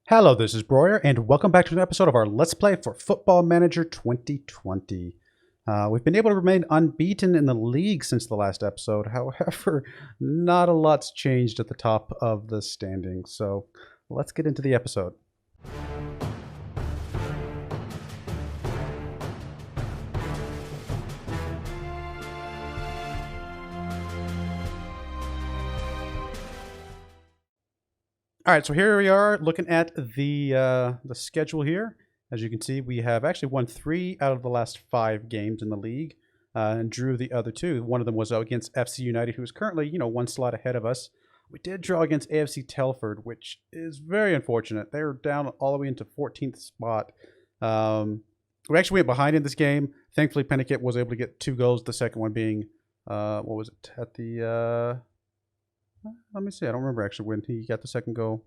Hello, this is Broyer, and welcome back to an episode of our Let's Play for Football Manager 2020. We've been able to remain unbeaten in the league since the last episode. However, not a lot's changed at the top of the standings. So let's get into the episode. All right, so here we are looking at the schedule here. As you can see, we have actually won 3 out of the last 5 games in the league and drew the other 2. One of them was against FC United, who is currently, one slot ahead of us. We did draw against AFC Telford, which is very unfortunate. They're down all the way into 14th spot. We actually went behind in this game. Thankfully, Pennicott was able to get 2 goals, the second one being, what was it, at the... let me see. I don't remember actually when he got the second goal.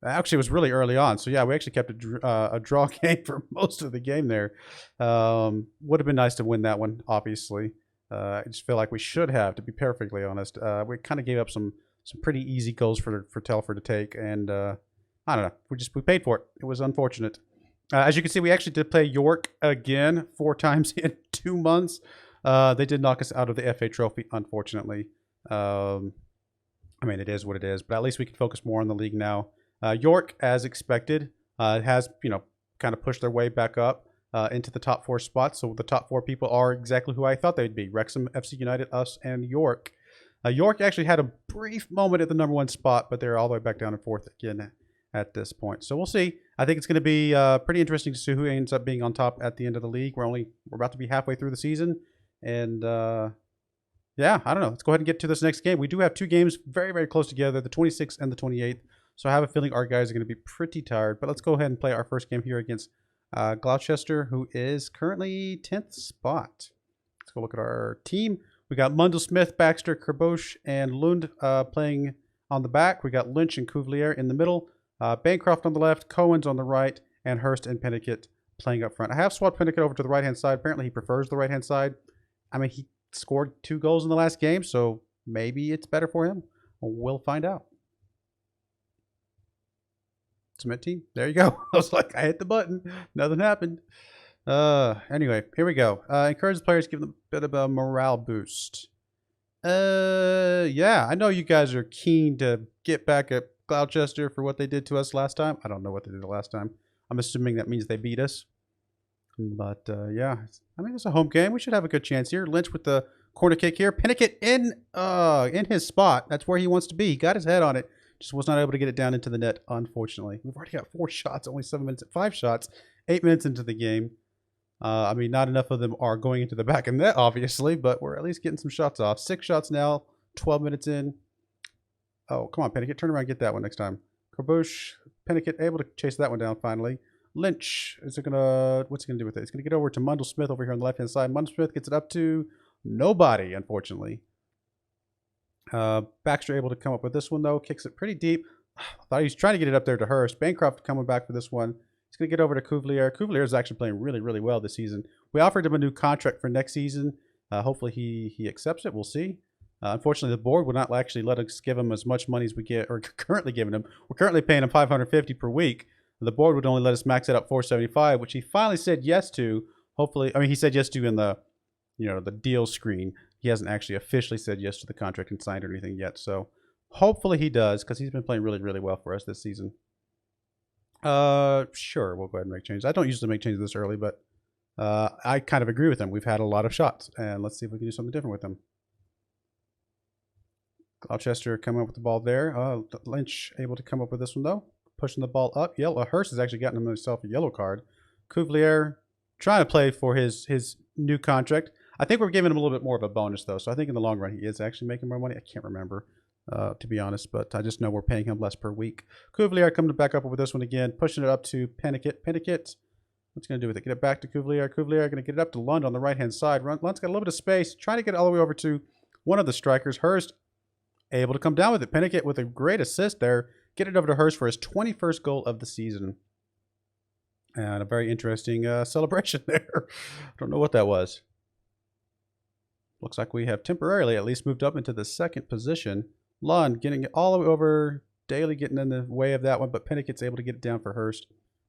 Actually, it was really early on. So, yeah, we actually kept a draw game for most of the game there. Would have been nice to win that one, obviously. I just feel like we should have, to be perfectly honest. We kind of gave up some pretty easy goals for Telford to take. And I don't know. We paid for it. It was unfortunate. As you can see, we actually did play York again 4 times in 2 months. They did knock us out of the FA Trophy, unfortunately. I mean, it is what it is, but at least we can focus more on the league now. York, as expected, has, kind of pushed their way back up into the top 4 spots. So the top 4 people are exactly who I thought they'd be. Wrexham, FC United, us, and York. York actually had a brief moment at the number 1 spot, but they're all the way back down in 4th again at this point. So we'll see. I think it's going to be pretty interesting to see who ends up being on top at the end of the league. We're about to be halfway through the season, and yeah, I don't know. Let's go ahead and get to this next game. We do have 2 games very, very close together, the 26th and the 28th. So I have a feeling our guys are going to be pretty tired. But let's go ahead and play our first game here against Gloucester, who is currently 10th spot. Let's go look at our team. We got Mundell, Smith, Baxter, Kerbosch, and Lund playing on the back. We got Lynch and Cuvelier in the middle. Bancroft on the left, Cohen's on the right, and Hurst and Pennicott playing up front. I have swapped Pennicott over to the right-hand side. Apparently he prefers the right-hand side. I mean, he scored 2 goals in the last game, so maybe it's better for him. We'll find out. Submit team. There you go. I was like, I hit the button. Nothing happened. Anyway, here we go. Encourage the players, give them a bit of a morale boost. Yeah, I know you guys are keen to get back at Gloucester for what they did to us last time. I don't know what they did the last time. I'm assuming that means they beat us. But, yeah, I mean, it's a home game. We should have a good chance here. Lynch with the corner kick here. Pennicott in his spot. That's where he wants to be. He got his head on it. Just was not able to get it down into the net, unfortunately. We've already got 4 shots, only 7 minutes, 5 shots, 8 minutes into the game. I mean, not enough of them are going into the back of the net, obviously, but we're at least getting some shots off. 6 shots now, 12 minutes in. Oh, come on, Pennicott. Turn around and get that one next time. Kerbosch, Pennicott able to chase that one down finally. Lynch, what's he gonna do with it? He's gonna get over to Mundell Smith over here on the left hand side. Mundell Smith gets it up to nobody, unfortunately. Baxter able to come up with this one though, kicks it pretty deep. I thought he was trying to get it up there to Hurst. Bancroft coming back for this one. He's gonna get over to Cuvelier. Cuvelier is actually playing really, really well this season. We offered him a new contract for next season. Hopefully he accepts it. We'll see. Unfortunately, the board would not actually let us give him as much money as we get, or currently giving him. We're currently paying him $550 per week. The board would only let us max it up $475, which he finally said yes to. Hopefully, I mean, he said yes to in the, the deal screen. He hasn't actually officially said yes to the contract and signed or anything yet. So hopefully he does, because he's been playing really, really well for us this season. Sure, we'll go ahead and make changes. I don't usually make changes this early, but I kind of agree with him. We've had a lot of shots, and let's see if we can do something different with them. Gloucester coming up with the ball there. Lynch able to come up with this one, though. Pushing the ball up. Hurst has actually gotten himself a yellow card. Cuvelier trying to play for his new contract. I think we're giving him a little bit more of a bonus, though. So I think in the long run, he is actually making more money. I can't remember, to be honest, but I just know we're paying him less per week. Cuvelier coming back up with this one again, pushing it up to Pennicott. Pennicott, what's going to do with it? Get it back to Cuvelier. Cuvelier going to get it up to Lund on the right-hand side. Lund's got a little bit of space, trying to get it all the way over to one of the strikers. Hurst able to come down with it. Pennicott with a great assist there. Get it over to Hurst for his 21st goal of the season. And a very interesting celebration there. Don't know what that was. Looks like we have temporarily at least moved up into the 2nd position. Lund getting it all the way over Daly getting in the way of that one, but Pennicket's able to get it down for Hurst.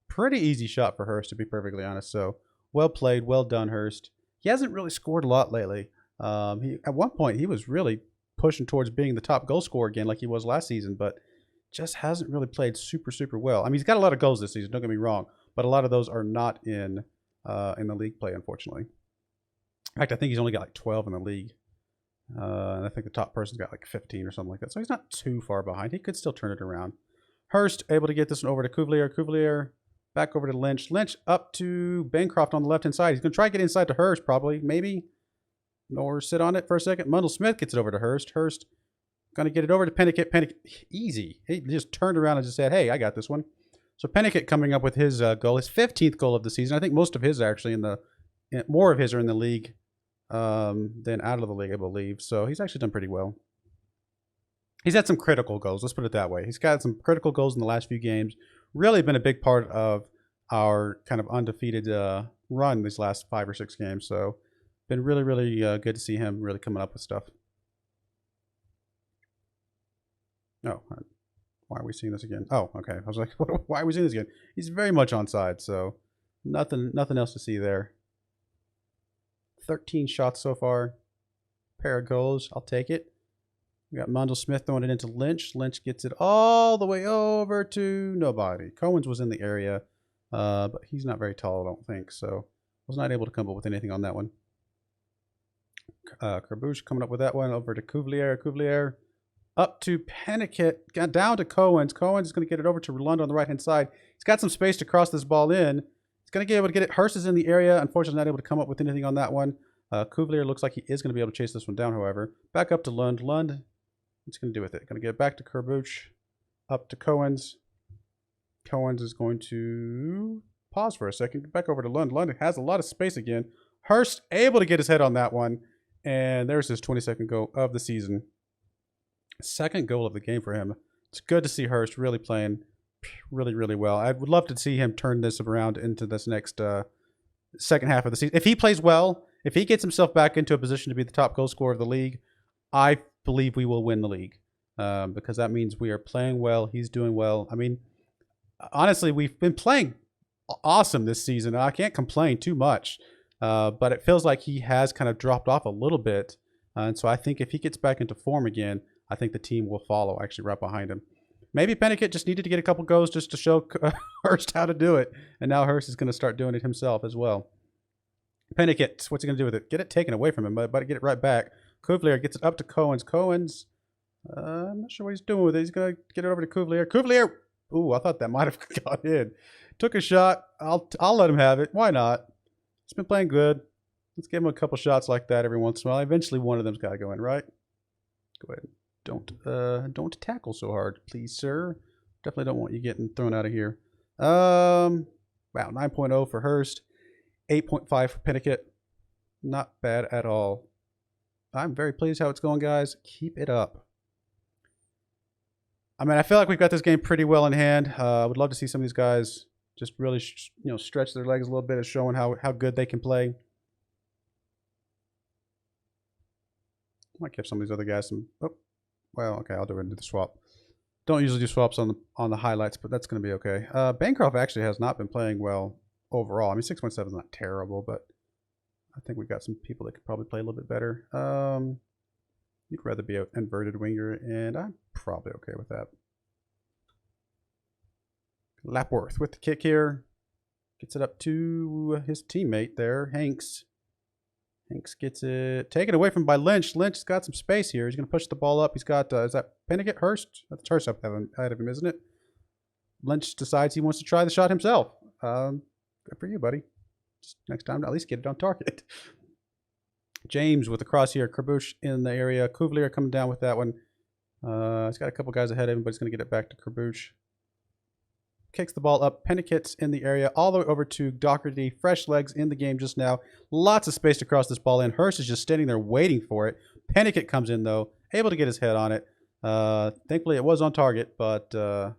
Pretty easy shot for Hurst, to be perfectly honest. So well played, well done, Hurst. He hasn't really scored a lot lately. At one point, he was really pushing towards being the top goal scorer again like he was last season, but just hasn't really played super, super well. I mean, he's got a lot of goals this season, don't get me wrong, but a lot of those are not in the league play, unfortunately. In fact, I think he's only got like 12 in the league. And I think the top person's got like 15 or something like that. So he's not too far behind. He could still turn it around. Hurst able to get this one over to Cuvelier. Cuvelier back over to Lynch. Lynch up to Bancroft on the left-hand side. He's going to try to get inside to Hurst probably, maybe. Or sit on it for a second. Mundell Smith gets it over to Hurst. Hurst going to get it over to Pennickett. Pennickett, easy. He just turned around and just said, hey, I got this one. So Pennickett coming up with his goal, his 15th goal of the season. I think most of his are actually more of his are in the league than out of the league, I believe. So he's actually done pretty well. He's had some critical goals. Let's put it that way. He's got some critical goals in the last few games. Really been a big part of our kind of undefeated run these last 5 or 6 games. So been really, really good to see him really coming up with stuff. Oh, why are we seeing this again? Oh, okay. I was like, why are we seeing this again? He's very much onside, so nothing else to see there. 13 shots so far. Pair of goals. I'll take it. We got Mundell Smith throwing it into Lynch. Lynch gets it all the way over to nobody. Cohen's was in the area, but he's not very tall, I don't think, so was not able to come up with anything on that one. Carbouche coming up with that one over to Cuvelier. Cuvelier up to Pennickett. Got down to Cohen's. Cohen's is going to get it over to Lund on the right-hand side. He's got some space to cross this ball in. He's going to be able to get it. Hurst is in the area. Unfortunately, not able to come up with anything on that one. Cuvelier looks like he is going to be able to chase this one down, however. Back up to Lund. Lund, what's going to do with it? Going to get it back to Carbouche. Up to Cohen's. Cohen's is going to pause for a second. Get back over to Lund. Lund has a lot of space again. Hurst able to get his head on that one. And there's his 22nd goal of the season. Second goal of the game for him. It's good to see Hurst really playing really, really well. I would love to see him turn this around into this next second half of the season. If he plays well, if he gets himself back into a position to be the top goal scorer of the league, I believe we will win the league. Because that means we are playing well. He's doing well. I mean, honestly, we've been playing awesome this season. I can't complain too much. But it feels like he has kind of dropped off a little bit. And so I think if he gets back into form again, I think the team will follow actually right behind him. Maybe Pennickett just needed to get a couple goals just to show Hurst how to do it. And now Hurst is going to start doing it himself as well. Pennickett, what's he going to do with it? Get it taken away from him, but get it right back. Cuvelier gets it up to Cohen's. Cohen's, I'm not sure what he's doing with it. He's going to get it over to Cuvelier. Cuvelier, ooh, I thought that might have got in. Took a shot. I'll let him have it. Why not? He's been playing good. Let's give him a couple shots like that every once in a while. Eventually, one of them's got to go in, right? Go ahead. Don't tackle so hard, please, sir. Definitely don't want you getting thrown out of here. Wow, 9.0 for Hurst. 8.5 for Pennickett. Not bad at all. I'm very pleased how it's going, guys. Keep it up. I mean, I feel like we've got this game pretty well in hand. I would love to see some of these guys just really, stretch their legs a little bit, of showing how good they can play. Might give some of these other guys some. Oh, well, okay, I'll do it into the swap. Don't usually do swaps on the highlights, but that's going to be okay. Bancroft actually has not been playing well overall. I mean, 6.7 is not terrible, but I think we've got some people that could probably play a little bit better. You'd rather be an inverted winger, and I'm probably okay with that. Lapworth with the kick here. Gets it up to his teammate there, Hanks. Hanks gets it taken away from by Lynch. Lynch's got some space here. He's going to push the ball up. He's got, is that Pennickett? Hurst? That's Hurst up ahead of him, isn't it? Lynch decides he wants to try the shot himself. Good for you, buddy. Just next time, at least get it on target. James with the cross here. Carbouche in the area. Cuvelier coming down with that one. He's got a couple guys ahead of him, but he's going to get it back to Carbouche. Kicks the ball up. Pennickett's in the area all the way over to Doherty. Fresh legs in the game just now. Lots of space to cross this ball in. Hurst is just standing there waiting for it. Pennickett comes in, though, able to get his head on it. Thankfully, it was on target, but the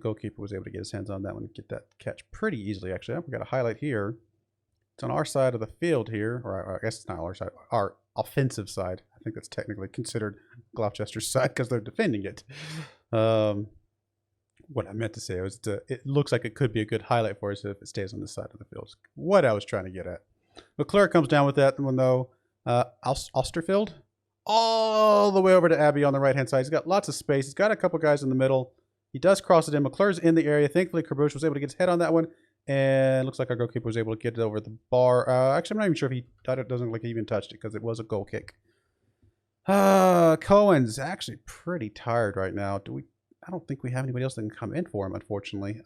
goalkeeper was able to get his hands on that one and get that catch pretty easily, actually. We've got a highlight here. It's on our side of the field here, or I guess it's not our side, our offensive side. I think that's technically considered Gloucester's side because they're defending it. What I meant to say was it looks like it could be a good highlight for us if it stays on this side of the field. What I was trying to get at. McClure comes down with that one, though. Osterfield, all the way over to Abbey on the right-hand side. He's got lots of space. He's got a couple guys in the middle. He does cross it in. McClure's in the area. Thankfully, Kerbush was able to get his head on that one. And looks like our goalkeeper was able to get it over the bar. Actually, I'm not even sure if he... It doesn't look like he even touched it because it was a goal kick. Cohen's actually pretty tired right now. I don't think we have anybody else that can come in for him, unfortunately.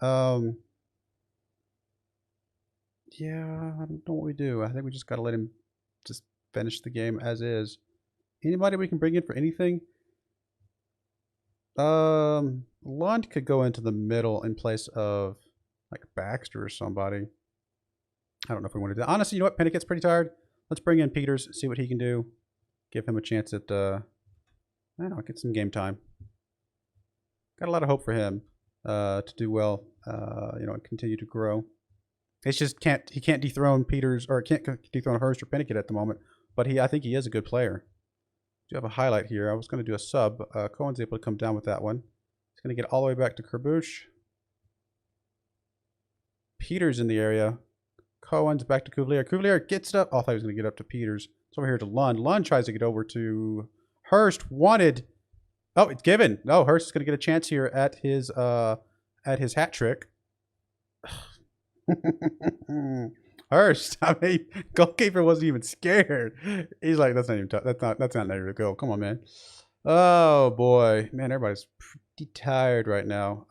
Yeah, I don't know what we do. I think we just got to let him just finish the game as is. Anybody we can bring in for anything? Lund could go into the middle in place of like Baxter or somebody. I don't know if we want to do that. Honestly, you know what? Pennicket's pretty tired. Let's bring in Peters, see what he can do. Give him a chance at, I don't know, get some game time. Got a lot of hope for him to do well, and continue to grow. It's just he can't dethrone Peters, or can't dethrone Hurst or Pennicket at the moment. But I think he is a good player. Do have a highlight here. I was going to do a sub. Cohen's able to come down with that one. He's going to get all the way back to Kerbush. Peters in the area. Cohen's back to Cuvelier. Cuvelier gets it up. Oh, I thought he was going to get up to Peters. It's over here to Lund. Lund tries to get over to Hurst. Wanted. Oh, it's given. No, Hurst is going to get a chance here at his hat trick. Hurst, I mean, goalkeeper wasn't even scared. He's like, that's not even that's not even a goal. Come on, man. Oh boy, man, everybody's pretty tired right now.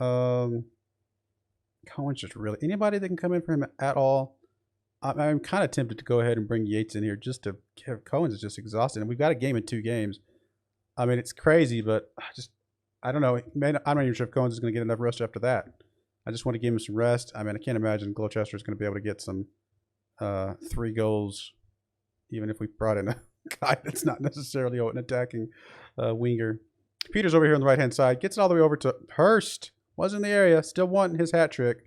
Cohen's just really anybody that can come in for him at all. I'm kind of tempted to go ahead and bring Yates in here just to give Cohen's is just exhausted, and we've got a game in 2 games. I mean, it's crazy, but I don't know. Man, I'm not even sure if Cohen's is going to get enough rest after that. I just want to give him some rest. I mean, I can't imagine Gloucester is going to be able to get some 3 goals, even if we brought in a guy that's not necessarily an attacking winger. Peters over here on the right-hand side. Gets it all the way over to Hurst. Was in the area. Still wanting his hat trick.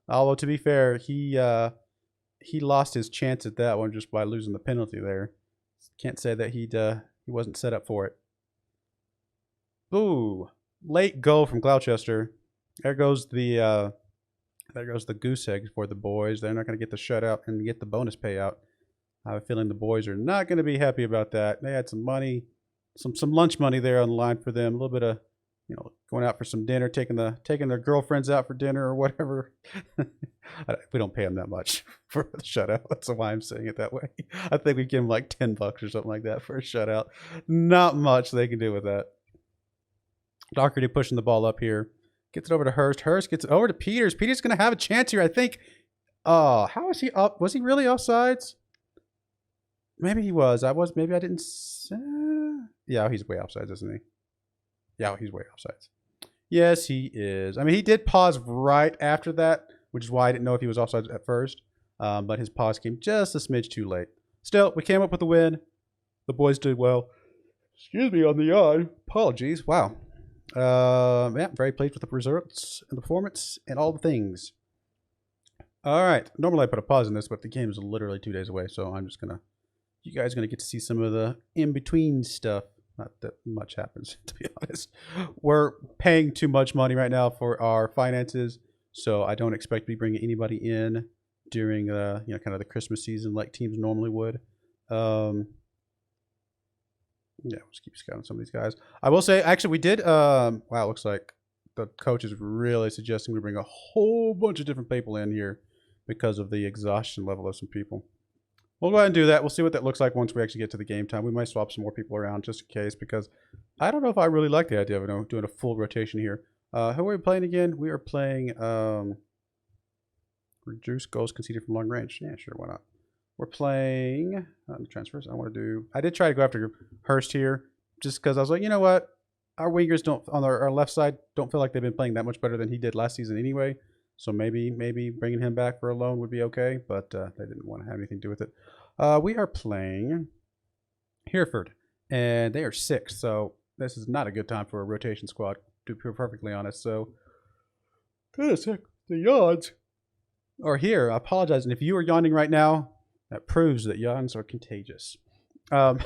Although, to be fair, he lost his chance at that one just by losing the penalty there. Can't say that he wasn't set up for it. Ooh. Late goal from Gloucester. There goes the goose egg for the boys. They're not going to get the shutout and get the bonus payout. I have a feeling the boys are not going to be happy about that. They had some money, some lunch money there on the line for them. A little bit of, going out for some dinner, taking their girlfriends out for dinner or whatever. We don't pay them that much for the shutout. That's why I'm saying it that way. I think we give them like $10 or something like that for a shutout. Not much they can do with that. Doherty pushing the ball up here. Gets it over to Hurst. Hurst gets it over to Peters. Peters going to have a chance here, I think. Oh, how is he up? Was he really offsides? Maybe he was. Maybe I didn't. Yeah, he's way offsides, isn't he? Yeah, he's way offsides. Yes, he is. I mean, he did pause right after that, which is why I didn't know if he was offsides at first. But his pause came just a smidge too late. Still, we came up with a win. The boys did well. Excuse me on the eye. Apologies. Wow. Yeah, very pleased with the results and the performance and all the things. All right. Normally I put a pause in this, but the game is literally 2 days away, so I'm just gonna. You guys are gonna get to see some of the in-between stuff. Not that much happens, to be honest. We're paying too much money right now for our finances, so I don't expect to be bringing anybody in during the kind of the Christmas season like teams normally would. Yeah, we'll just keep scouting some of these guys. I will say, actually, we did. Wow, it looks like the coach is really suggesting we bring a whole bunch of different people in here because of the exhaustion level of some people. We'll go ahead and do that. We'll see what that looks like once we actually get to the game time. We might swap some more people around just in case because I don't know if I really like the idea of doing a full rotation here. Who are we playing again? We are playing reduce goals conceded from long range. Yeah, sure, why not? We're playing transfers. I did try to go after Hurst here just because I was like, you know what? Our wingers on our left side don't feel like they've been playing that much better than he did last season anyway. So maybe bringing him back for a loan would be okay, but they didn't want to have anything to do with it. We are playing Hereford, and they are 6th, so this is not a good time for a rotation squad, to be perfectly honest. So, goodness heck, the yawns are here. I apologize, and if you are yawning right now, that proves that yawns are contagious. And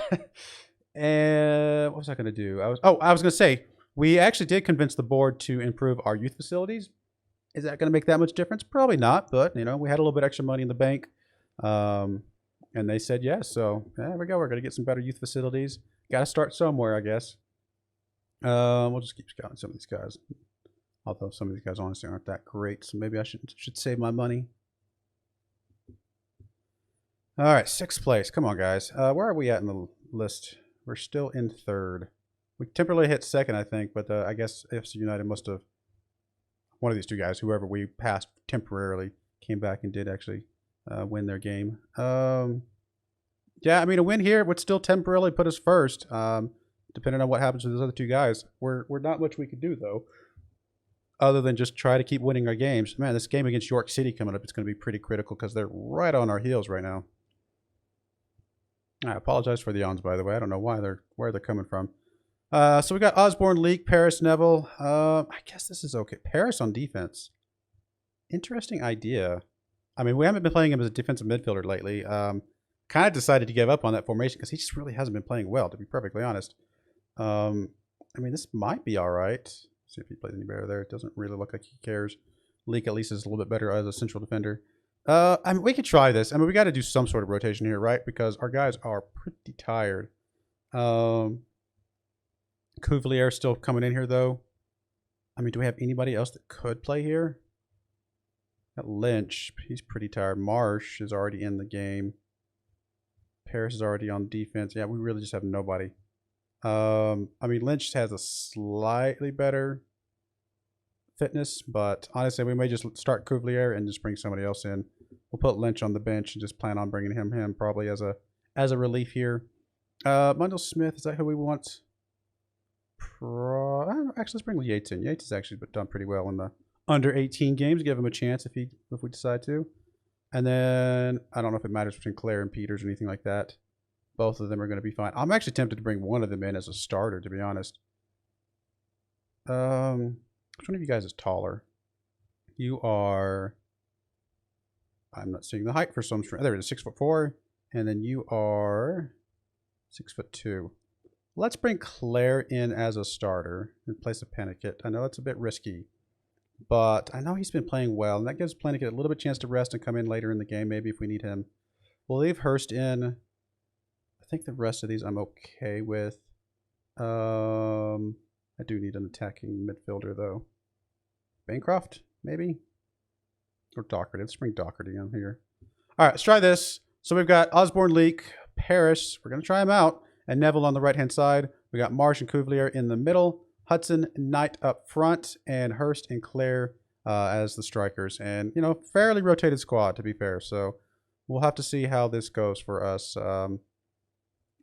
what was I going to do? I was going to say, We actually did convince the board to improve our youth facilities. Is that going to make that much difference? Probably not, but you know, we had a little bit extra money in the bank, and they said yes. So there we go. We're going to get some better youth facilities. Got to start somewhere, I guess. We'll just keep scouting some of these guys. Although some of these guys honestly aren't that great, so maybe I should save my money. All right, 6th place. Come on, guys. Where are we at in the list? We're still in 3rd. We temporarily hit 2nd, I think, but I guess FC United must have, one of these two guys, whoever we passed temporarily, came back and did actually win their game. Yeah, I mean, a win here would still temporarily put us 1st, depending on what happens with those other two guys. We're not much we could do, though, other than just try to keep winning our games. Man, this game against York City coming up, it's going to be pretty critical because they're right on our heels right now. I apologize for the yawns, by the way. I don't know where they're coming from. So we got Osborne, Leak, Paris, Neville. I guess this is okay. Paris on defense. Interesting idea. I mean, we haven't been playing him as a defensive midfielder lately. Kind of decided to give up on that formation because he just really hasn't been playing well, to be perfectly honest. I mean, this might be all right. See if he plays any better there. It doesn't really look like he cares. Leak at least is a little bit better as a central defender. I mean, we could try this. I mean, we got to do some sort of rotation here, right? Because our guys are pretty tired. Cuvelier still coming in here, though. I mean, do we have anybody else that could play here? Got Lynch. He's pretty tired. Marsh is already in the game. Paris is already on defense. Yeah, we really just have nobody. I mean, Lynch has a slightly better fitness, but honestly, we may just start Cuvelier and just bring somebody else in. We'll put Lynch on the bench and just plan on bringing him probably as a relief here. Mundell Smith, is that who we want? Actually, let's bring Yates in. Yates has actually done pretty well in the under 18 games. Give him a chance if we decide to. And then I don't know if it matters between Claire and Peters or anything like that. Both of them are going to be fine. I'm actually tempted to bring one of them in as a starter, to be honest. Which one of you guys is taller? You are... I'm not seeing the height for some reason. There it is, 6'4", and then you are 6'2". Let's bring Claire in as a starter in place of Panikit. I know it's a bit risky, but I know he's been playing well, and that gives Panikit a little bit chance to rest and come in later in the game, maybe if we need him. We'll leave Hurst in. I think the rest of these I'm okay with. I do need an attacking midfielder, though. Bancroft, maybe? Or Doherty. Let's bring Doherty in here. All right, let's try this. So we've got Osborne, Leak, Paris. We're going to try him out. And Neville on the right-hand side. We got Marsh and Cuvelier in the middle. Hudson, Knight up front. And Hurst and Claire as the strikers. And, you know, fairly rotated squad, to be fair. So we'll have to see how this goes for us.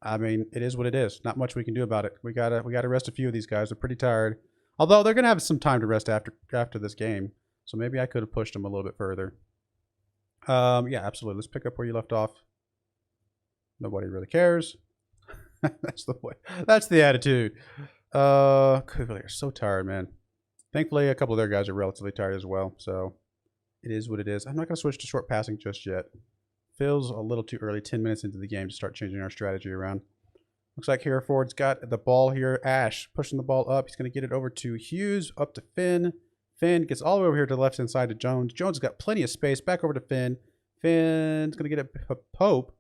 I mean, it is what it is. Not much we can do about it. We gotta rest a few of these guys. They're pretty tired. Although they're gonna have some time to rest after this game. So maybe I could have pushed them a little bit further. Yeah, absolutely. Let's pick up where you left off. Nobody really cares. That's the way. That's the attitude. They're so tired, man. Thankfully, a couple of their guys are relatively tired as well. So it is what it is. I'm not gonna switch to short passing just yet. Feels a little too early, 10 minutes into the game, to start changing our strategy around. Looks like Hereford's got the ball here. Ash pushing the ball up. He's going to get it over to Hughes, up to Finn. Finn gets all the way over here to the left-hand side to Jones. Jones has got plenty of space. Back over to Finn. Finn's going to get it to Pope.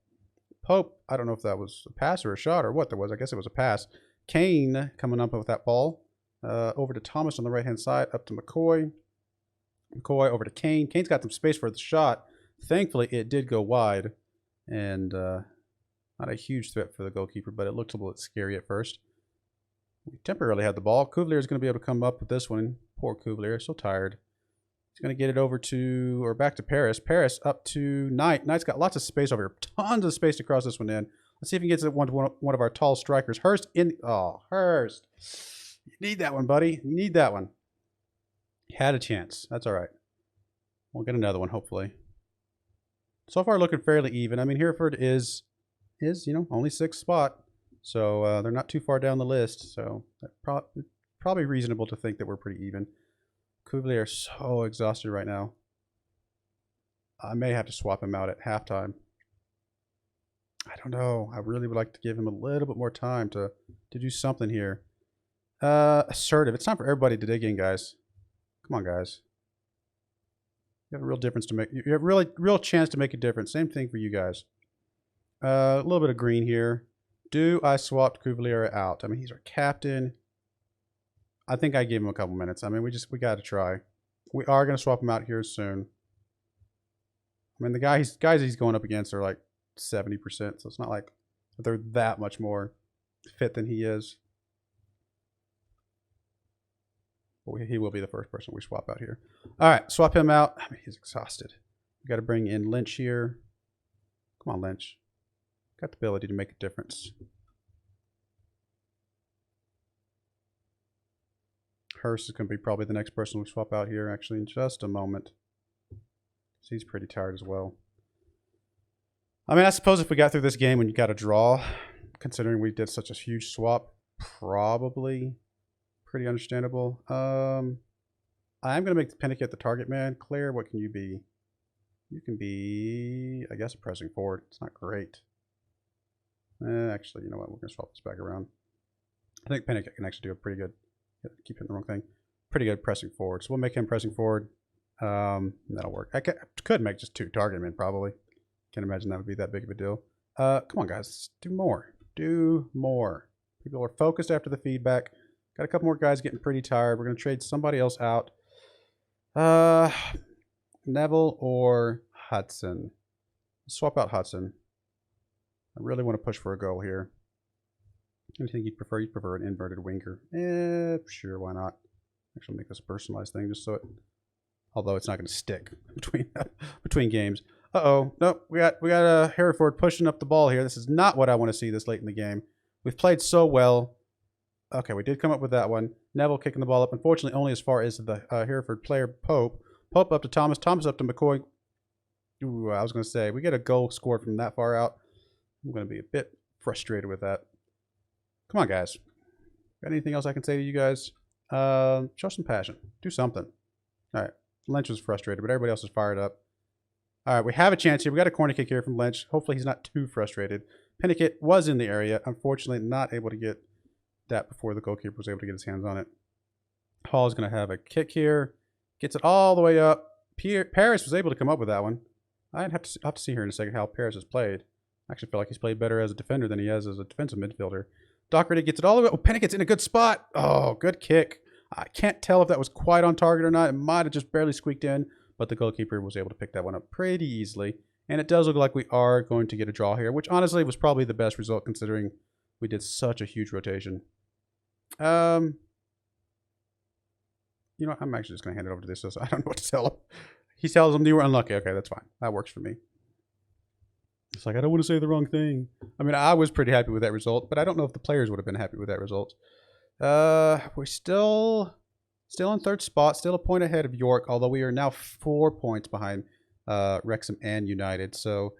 Pope, I don't know if that was a pass or a shot or what that was. I guess it was a pass. Kane coming up with that ball. Over to Thomas on the right-hand side. Up to McCoy. McCoy over to Kane. Kane's got some space for the shot. Thankfully, it did go wide, and not a huge threat for the goalkeeper, but it looked a little bit scary at first. We temporarily had the ball. Cuvelier is going to be able to come up with this one. Poor Cuvelier, so tired. He's going to get it over to, or back to Paris. Paris up to Knight. Knight's got lots of space over here. Tons of space to cross this one in. Let's see if he gets it one of our tall strikers. Hurst in. Oh, Hurst. You need that one, buddy. You need that one. He had a chance. That's all right. We'll get another one, hopefully. So far, looking fairly even. I mean, Hereford is you know, only 6th spot, so they're not too far down the list. So probably reasonable to think that we're pretty even. Cuvelier is so exhausted right now. I may have to swap him out at halftime. I don't know. I really would like to give him a little bit more time to do something here. Assertive. It's time for everybody to dig in, guys. Come on, guys. You have a real difference to make. You have real chance to make a difference. Same thing for you guys. A little bit of green here. Do I swap Cuvalier out? I mean, he's our captain. I think I gave him a couple minutes. I mean, we got to try. We are going to swap him out here soon. I mean, the guys he's going up against are like 70%, so it's not like they're that much more fit than he is. But he will be the first person we swap out here. All right, swap him out. I mean, he's exhausted. We got to bring in Lynch here. Come on, Lynch. Got the ability to make a difference. Hurst is going to be probably the next person we swap out here, actually, in just a moment. He's pretty tired as well. I mean, I suppose if we got through this game and you got a draw, considering we did such a huge swap, probably pretty understandable. I am going to make Pennicott the target man. Claire, what can you be? You can be, I guess, a pressing forward. It's not great. Actually, you know what? We're going to swap this back around. I think Pennicott can actually do a pretty good, keep hitting the wrong thing, pretty good pressing forward. So we'll make him pressing forward. That'll work. I could make just 2 target men, probably. Can't imagine that would be that big of a deal. Come on, guys. Do more. Do more. People are focused after the feedback. Got a couple more guys getting pretty tired. We're going to trade somebody else out. Neville or Hudson. Swap out Hudson. I really want to push for a goal here. Anything you'd prefer? You'd prefer an inverted winger. Sure, why not? Actually make this a personalized thing just so it... Although it's not going to stick between games. Uh-oh. Nope. We got Hereford pushing up the ball here. This is not what I want to see this late in the game. We've played so well. Okay, we did come up with that one. Neville kicking the ball up. Unfortunately, only as far as the Hereford player, Pope. Pope up to Thomas. Thomas up to McCoy. Ooh, I was going to say, we get a goal scored from that far out. I'm going to be a bit frustrated with that. Come on, guys. Got anything else I can say to you guys? Show some passion. Do something. All right. Lynch was frustrated, but everybody else is fired up. All right, we have a chance here. We got a corner kick here from Lynch. Hopefully he's not too frustrated. Pennicott was in the area. Unfortunately, not able to get that before the goalkeeper was able to get his hands on it. Hall is going to have a kick here. Gets it all the way up. Paris was able to come up with that one. I'd have to see here in a second how Paris has played. I actually feel like he's played better as a defender than he has as a defensive midfielder. Doherty gets it all the way up. Oh, Pennicott's in a good spot. Oh, good kick. I can't tell if that was quite on target or not. It might have just barely squeaked in, but the goalkeeper was able to pick that one up pretty easily. And it does look like we are going to get a draw here, which honestly was probably the best result considering we did such a huge rotation. You know what? I'm actually just going to hand it over to this. So I don't know what to tell him. He tells him you were unlucky. Okay, that's fine. That works for me. It's like, I don't want to say the wrong thing. I mean, I was pretty happy with that result, but I don't know if the players would have been happy with that result. We're still in third spot, still a point ahead of York, although we are now 4 points behind Wrexham and United. So,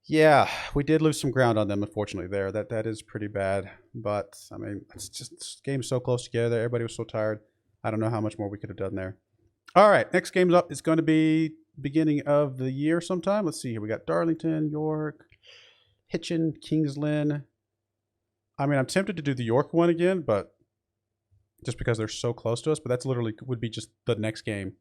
yeah, we did lose some ground on them, unfortunately, there. That is pretty bad. But, I mean, it's just this game's so close together. Everybody was so tired. I don't know how much more we could have done there. All right, next game's up. It's going to be beginning of the year sometime. Let's see here. We got Darlington, York, Hitchin, Kings Lynn. I mean, I'm tempted to do the York one again, but just because they're so close to us, but that's literally would be just the next game.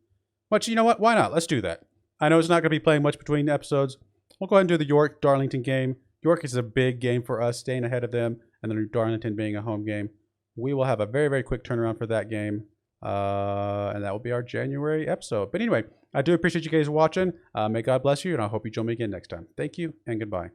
But you know what? Why not? Let's do that. I know it's not going to be playing much between episodes. We'll go ahead and do the York Darlington game. York is a big game for us, staying ahead of them, and then Darlington being a home game. We will have a very, very quick turnaround for that game, and that will be our January episode. But anyway, I do appreciate you guys watching. May God bless you, and I hope you join me again next time. Thank you, and goodbye.